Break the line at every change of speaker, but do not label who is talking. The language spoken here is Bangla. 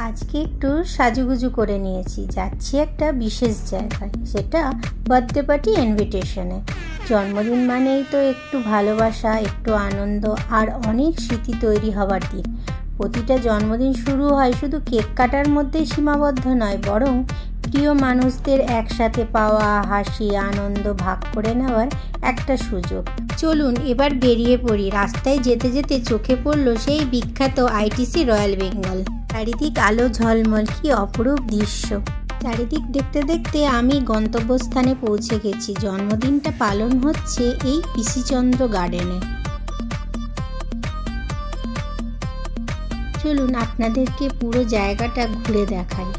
আজকে একটু সাজুগুজু করে নিয়েছি, যাচ্ছি একটা বিশেষ জায়গায়, সেটা বার্থডে পার্টি ইনভিটেশনে। জন্মদিন মানেই তো একটু ভালোবাসা, একটু আনন্দ আর অনেক স্মৃতি তৈরি হওয়ার দিন। প্রতিটা জন্মদিন শুরু হয় শুধু কেক কাটার মধ্যেই সীমাবদ্ধ নয়, বরং প্রিয় মানুষদের একসাথে পাওয়া, হাসি আনন্দ ভাগ করে নেওয়ার একটা সুযোগ। চলুন এবার বেরিয়ে পড়ি। রাস্তায় যেতে যেতে চোখে পড়লো সেই বিখ্যাত আইটিসি রয়্যাল বেঙ্গল। চারিদিক আলো ঝলমল, কি অপরূপ দৃশ্য। চারিদিক দেখতে দেখতে আমি গন্তব্যস্থানে পৌঁছে গেছি। জন্মদিনটা পালন হচ্ছে এই পিসিচন্দ্র গার্ডেনে। চলুন আপনাদেরকে পুরো জায়গাটা ঘুরে দেখাই।